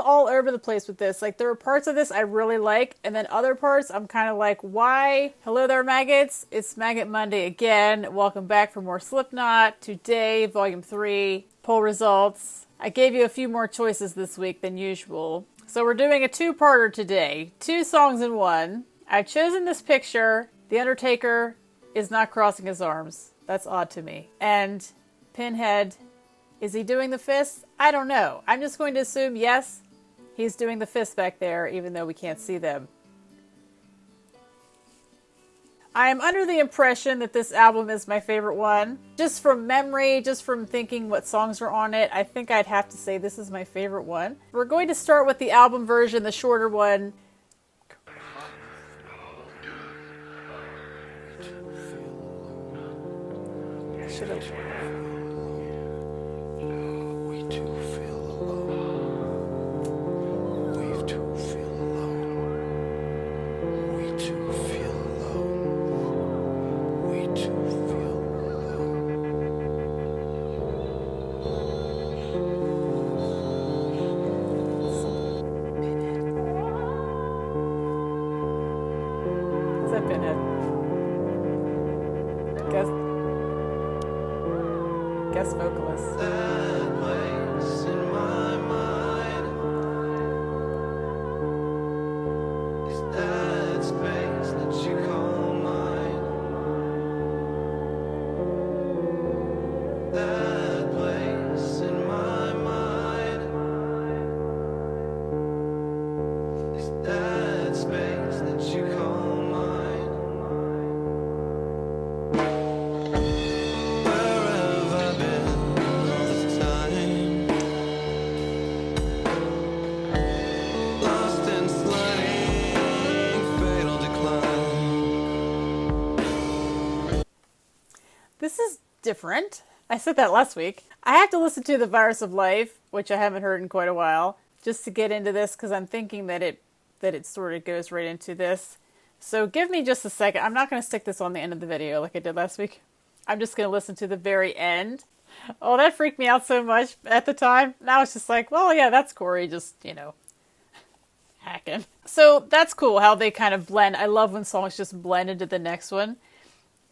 all over the place with this. Like, there are parts of this I really like, and then other parts I'm kind of like, why? Hello there, maggots. It's Maggot Monday again. Welcome back for more Slipknot. Today, Volume 3, poll results. I gave you a few more choices this week than usual. So we're doing a two-parter today. 2 songs in one. I've chosen this picture. The Undertaker is not crossing his arms. That's odd to me. And Pinhead, is he doing the fist? I don't know. I'm just going to assume, yes, he's doing the fist back there, even though we can't see them. I am under the impression that this album is my favorite one. Just from memory, just from thinking what songs are on it, I think I'd have to say this is my favorite one. We're going to start with the album version, the shorter one. I should have... Guest vocalist. That place in my mind is that space that you call mine. That place in my mind is that space that you call mine. This is different. I said that last week. I have to listen to The Virus of Life, which I haven't heard in quite a while, just to get into this, because I'm thinking that it sort of goes right into this. So give me just a second. I'm not going to stick this on the end of the video like I did last week. I'm just going to listen to the very end. Oh, that freaked me out so much at the time. Now it's just like, well, yeah, that's Corey just, hacking. So that's cool how they kind of blend. I love when songs just blend into the next one.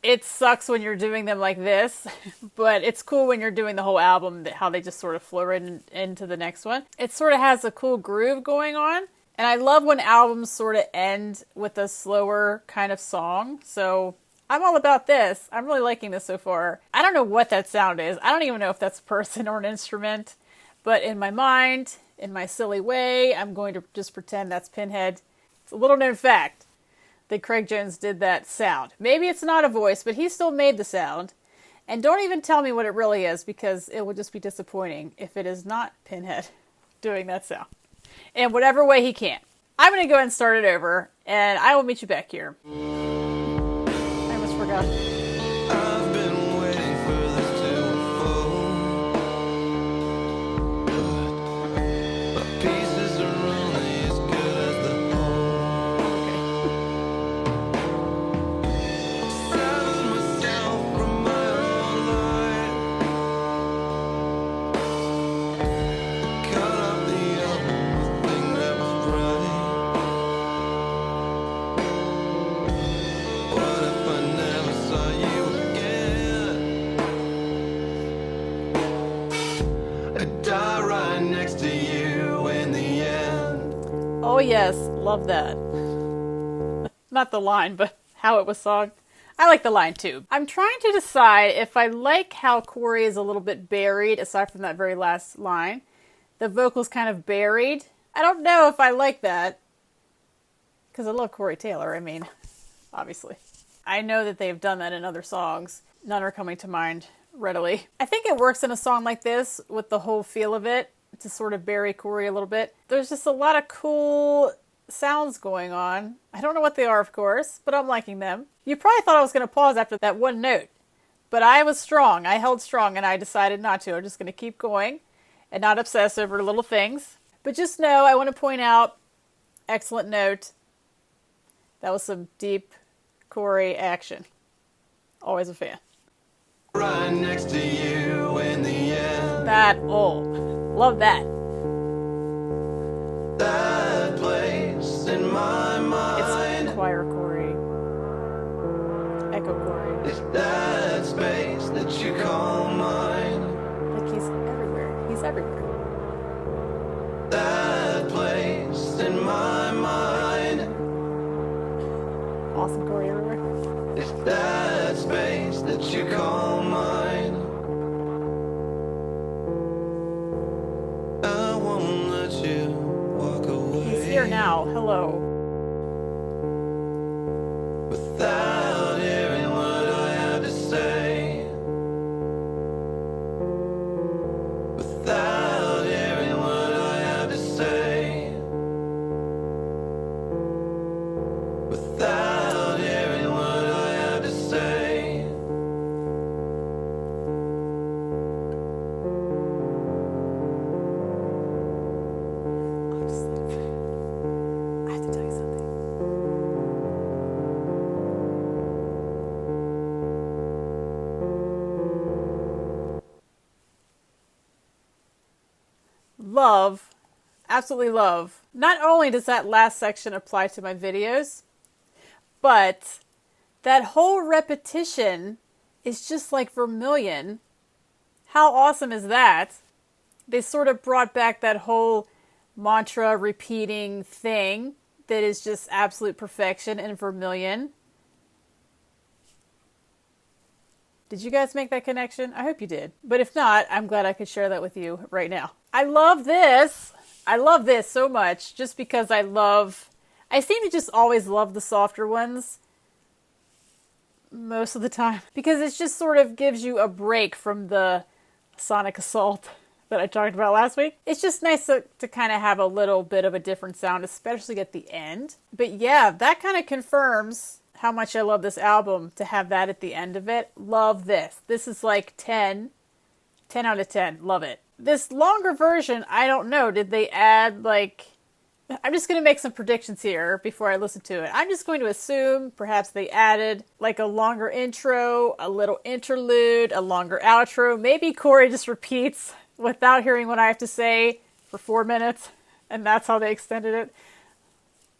It sucks when you're doing them like this, but it's cool when you're doing the whole album, how they just sort of flow right into the next one. It sort of has a cool groove going on, and I love when albums sort of end with a slower kind of song, so I'm all about this. I'm really liking this so far. I don't know what that sound is. I don't even know if that's a person or an instrument, but in my mind, in my silly way, I'm going to just pretend that's Pinhead. It's a little known fact that Craig Jones did that sound. Maybe it's not a voice, but he still made the sound. And don't even tell me what it really is, because it would just be disappointing if it is not Pinhead doing that sound. In whatever way he can. I'm going to go ahead and start it over, and I will meet you back here. I almost forgot. I've been waiting for this to unfold, but pieces are only as good as the whole. Silence myself from my own light. Cut off the only thing that was right. What if I never saw you again? I'd die right next to you in the end. Oh yes, love that. Not the line, but how it was sung. I like the line too. I'm trying to decide if I like how Corey is a little bit buried, aside from that very last line. The vocal's kind of buried. I don't know if I like that, because I love Corey Taylor, I mean, obviously. I know that they've done that in other songs. None are coming to mind readily. I think it works in a song like this with the whole feel of it, to sort of bury Corey a little bit. There's just a lot of cool sounds going on. I don't know what they are, of course, but I'm liking them. You probably thought I was going to pause after that one note, but I was strong. I held strong, and I decided not to. I'm just going to keep going and not obsess over little things. But just know, I want to point out, excellent note. That was some deep Corey action. Always a fan. Right next to you in the end. That, oh, love that. It's that space that you call mine. Like he's everywhere. He's everywhere. That place in my mind. Awesome choreographer. It's that space that you call mine. I won't let you walk away. He's here now. Hello. Without hearing what I have to say. Without hearing what I have to say. Without hearing what I have to say. I have to tell you something. Love, absolutely love. Not only does that last section apply to my videos, but that whole repetition is just like Vermilion. How awesome is that? They sort of brought back that whole mantra repeating thing that is just absolute perfection in Vermilion. Did you guys make that connection? I hope you did. But if not, I'm glad I could share that with you right now. I love this. I love this so much just because I seem to just always love the softer ones most of the time because it just sort of gives you a break from the sonic assault that I talked about last week. It's just nice to kind of have a little bit of a different sound, especially at the end. But yeah, that kind of confirms how much I love this album to have that at the end of it. Love this. This is like 10 out of 10. Love it. This longer version, I don't know. Did they add like... I'm just going to make some predictions here before I listen to it. I'm just going to assume perhaps they added like a longer intro, a little interlude, a longer outro. Maybe Corey just repeats without hearing what I have to say for 4 minutes, and that's how they extended it.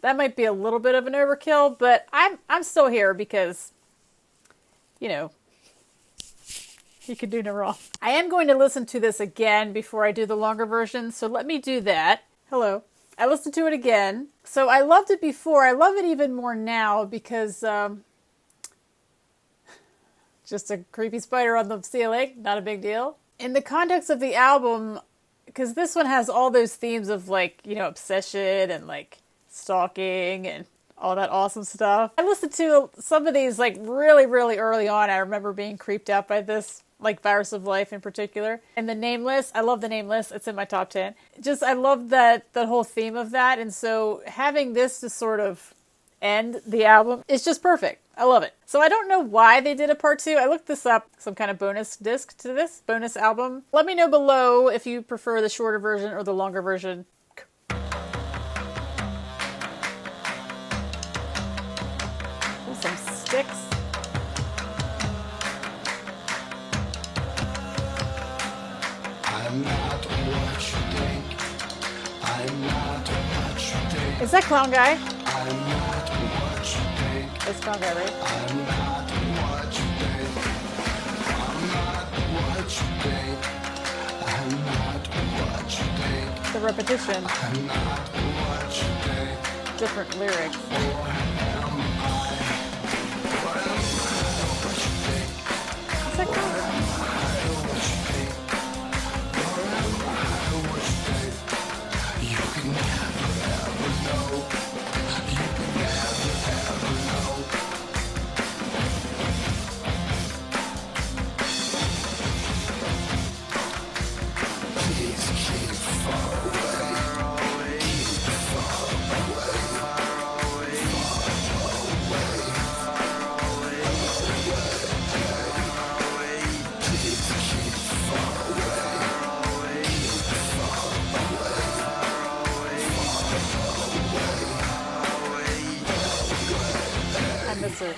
That might be a little bit of an overkill, but I'm still here because, you know, he could do no wrong. I am going to listen to this again before I do the longer version, so let me do that. Hello. I listened to it again. So I loved it before. I love it even more now because just a creepy spider on the ceiling, not a big deal. In the context of the album, because this one has all those themes of like, you know, obsession and like stalking and all that awesome stuff. I listened to some of these like really, really early on. I remember being creeped out by this, like Virus of Life in particular. And the Nameless, I love the Nameless. It's in my top 10. Just, I love that whole theme of that. And so having this to sort of end the album is just perfect. I love it. So I don't know why they did a part 2. I looked this up, some kind of bonus disc to this bonus album. Let me know below if you prefer the shorter version or the longer version. Some sticks. I'm not what you think. I'm not what you think. Is that clown guy? I'm not what you think. It's clown guy, right? I'm not what you think. I'm not what you think. I'm not what you think. The repetition. I'm not what you think. Different lyrics. Or am I? What am I? What you think? Is that clown guy? What you think? Or am I what you think? You can never ever know. You can never ever know. Please keep far away. Keep far away. Please keep far away. I miss it.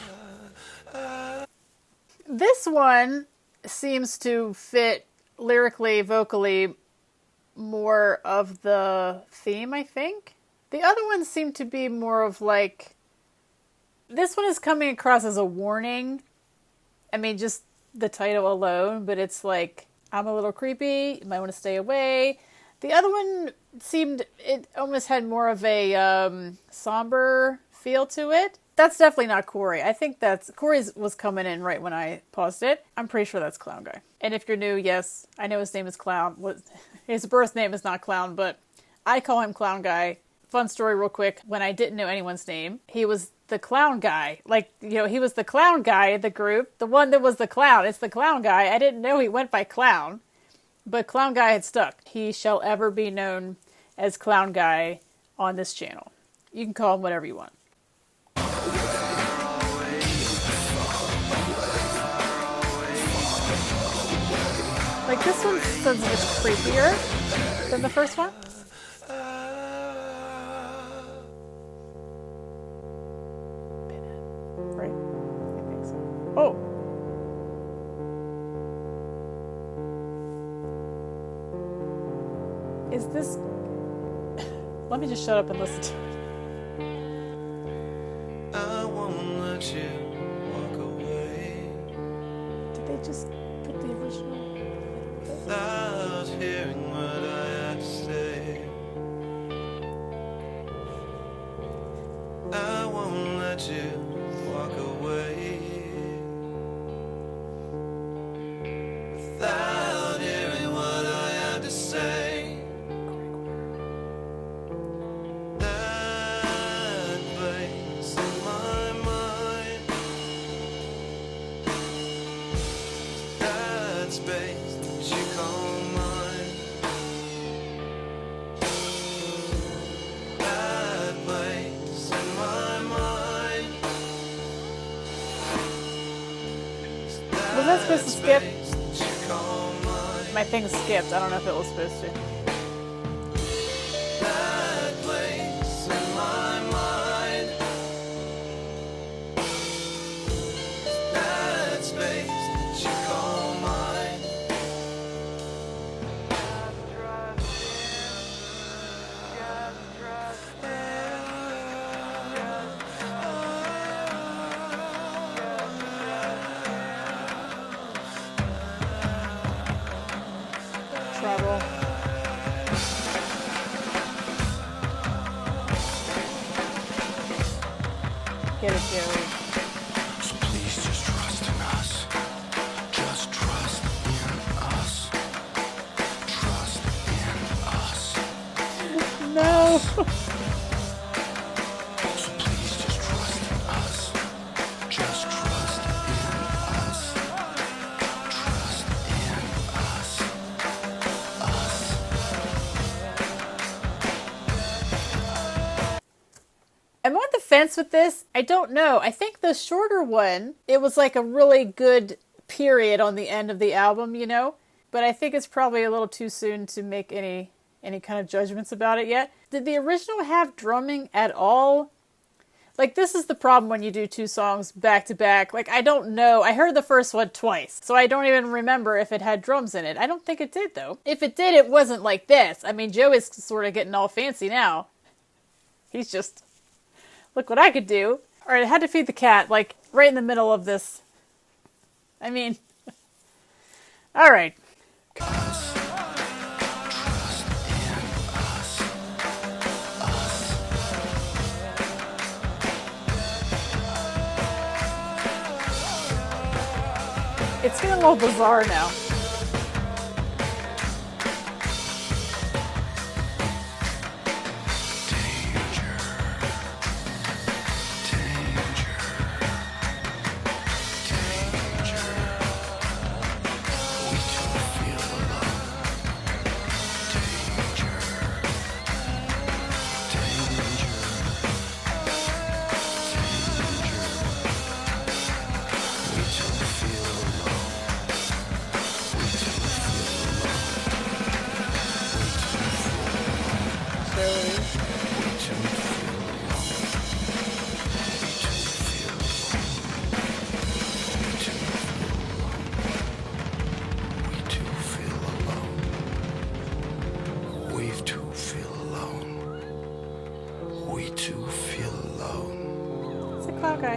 This one seems to fit lyrically, vocally, more of the theme, I think. The other ones seem to be more of like... This one is coming across as a warning, I mean, just the title alone, but it's like, I'm a little creepy, you might want to stay away. The other one it almost had more of a somber feel to it. That's definitely not Corey. I think Corey's was coming in right when I paused it. I'm pretty sure that's Clown Guy. And if you're new, yes, I know his name is Clown. His birth name is not Clown, but I call him Clown Guy. Fun story real quick. When I didn't know anyone's name, he was the clown guy. Like, he was the clown guy in the group. The one that was the clown. It's the clown guy. I didn't know he went by Clown. But Clown Guy had stuck. He shall ever be known as Clown Guy on this channel. You can call him whatever you want. Like, this one sounds much creepier than the first one. Right? I think so. Oh! Is this... Let me just shut up and listen to it. I won't let you walk away Did they just put the original? without hearing what I had to say. I won't let you walk away without hearing what I had to say. That place in my mind, that space that you call mine, that place in my mind. Was that supposed to skip? Space that you call mine. My thing skipped. I don't know if it was supposed to. That place in my mind, that space that you call mine. Trouble. Get it, Joey. So please just trust in us. Just trust in us. Trust in us. No! So please just trust in us. Just trust in us. Trust in us. Us. I'm on the fence with this. I don't know. I think the shorter one, it was like a really good period on the end of the album, But I think it's probably a little too soon to make any kind of judgments about it yet. Did the original have drumming at all? Like, this is the problem when you do two songs back to back. Like, I don't know. I heard the first one twice, so I don't even remember if it had drums in it. I don't think it did, though. If it did, it wasn't like this. I mean, Joe is sort of getting all fancy now. He's just... Look what I could do. Alright, I had to feed the cat, like, right in the middle of this. I mean... Alright. It's getting a little bizarre now.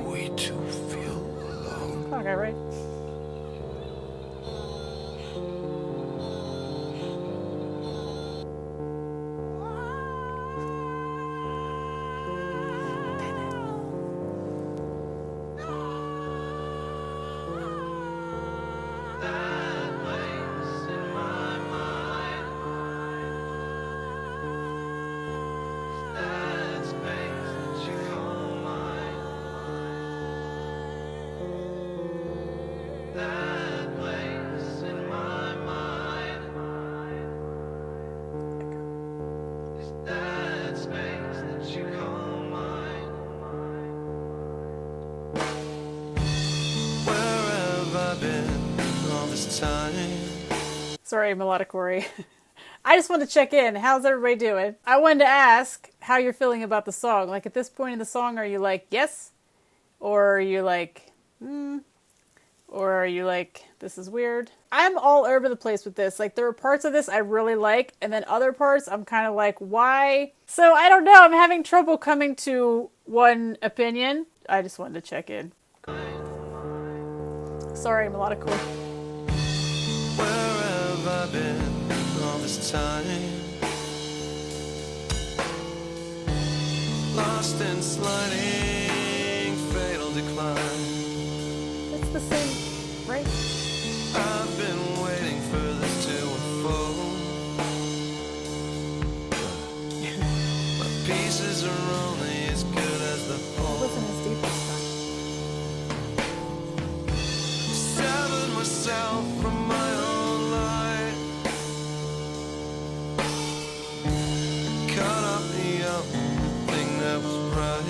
We too feel alone. Clown Guy, right? time. Sorry, Melodic Corey. I just wanted to check in. How's everybody doing? I wanted to ask how you're feeling about the song. Like, at this point in the song, are you like, yes? Or are you like, Or are you like, this is weird? I'm all over the place with this. Like, there are parts of this I really like, and then other parts I'm kind of like, why? So, I don't know. I'm having trouble coming to one opinion. I just wanted to check in. Sorry, Melodic Corey. Where have I been all this time? Lost in sliding fatal decline. It's the same, right? I've been waiting for this to unfold. My pieces are only as good as the It whole. wasn't as deep this time. Severed myself from my own life. Cut off the only thing that was right.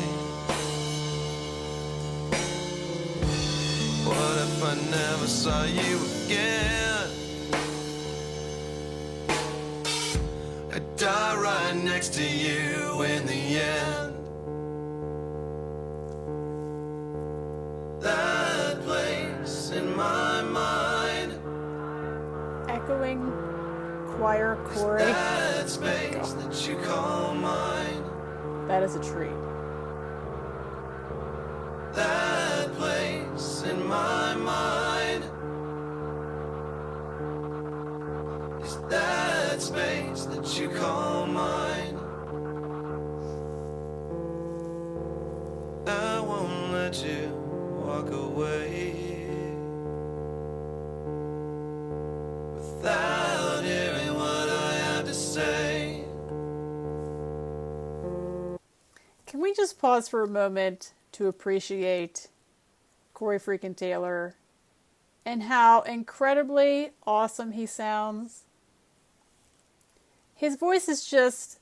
What if I never saw you again? I'd die right next to you in the end. That place in my mind, Echoing choir Corey. that space that you call mine. That is a treat. That place in my mind is that space that you call mine. I won't let you walk away without hearing what I have to say. Can we just pause for a moment to appreciate Corey freaking Taylor and how incredibly awesome he sounds? His voice is just,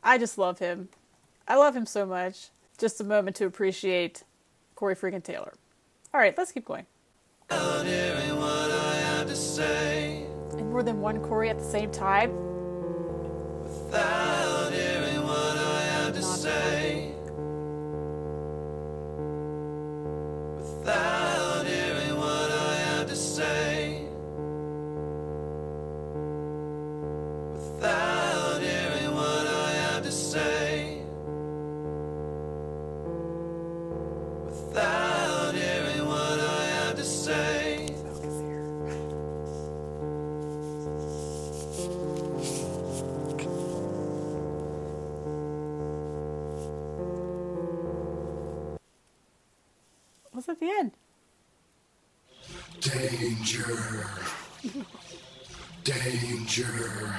I just love him. I love him so much. Just a moment to appreciate Corey freaking Taylor. All right, let's keep going. Without hearing what I have to say. And more than one Corey at the same time? Without hearing what I have to say. Without hearing what I have to say. Without hearing what I have to say. Without hearing what I have to say. Focus here. What's at the end? Danger. Danger.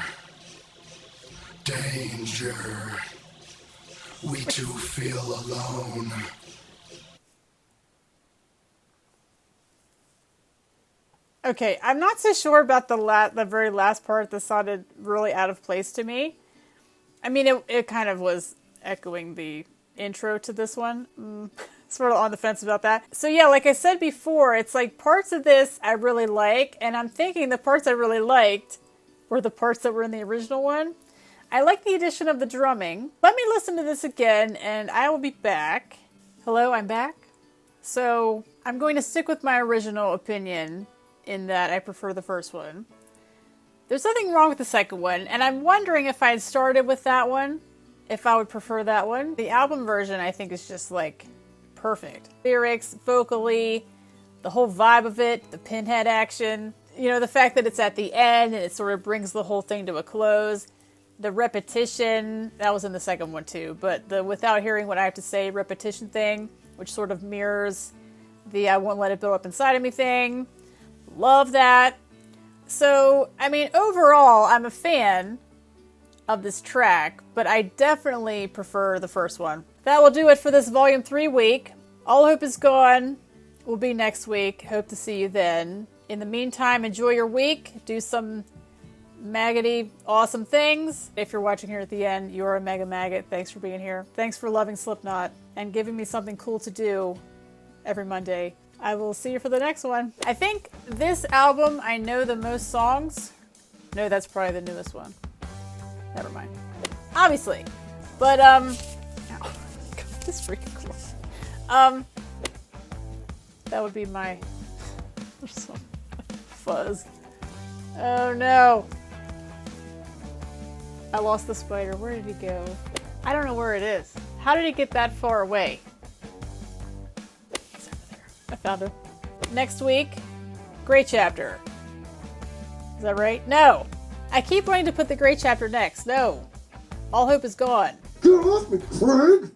Danger. We too feel alone. Okay, I'm not so sure about the very last part that sounded really out of place to me. I mean, it kind of was echoing the intro to this one. Sort of on the fence about that. So yeah, like I said before, it's like parts of this I really like, and I'm thinking the parts I really liked were the parts that were in the original one. I like the addition of the drumming. Let me listen to this again, and I will be back. Hello, I'm back. So I'm going to stick with my original opinion in that I prefer the first one. There's nothing wrong with the second one, and I'm wondering if I had started with that one, if I would prefer that one. The album version, I think, is just like perfect. Lyrics, vocally, the whole vibe of it, the pinhead action, you know, the fact that it's at the end and it sort of brings the whole thing to a close. The repetition, that was in the second one too, but the without hearing what I have to say repetition thing, which sort of mirrors the I won't let it build up inside of me thing. Love that. So, I mean, overall, I'm a fan of this track, but I definitely prefer the first one. That will do it for this Volume 3 week. All Hope Is Gone will be next week. Hope to see you then. In the meantime, enjoy your week. Do some maggoty, awesome things. If you're watching here at the end, you're a mega maggot. Thanks for being here. Thanks for loving Slipknot and giving me something cool to do every Monday I will see you for the next one. I think this album, I know the most songs. No, that's probably the newest one. Never mind. Obviously. But, ow. God, this is freaking close. That would be my... There's some fuzz. Oh no. I lost the spider. Where did he go? I don't know where it is. How did he get that far away? It's over there. I found him. Next week, Great Chapter. Is that right? No. I keep wanting to put the Great Chapter next. No. All hope is gone. Get off me, Craig!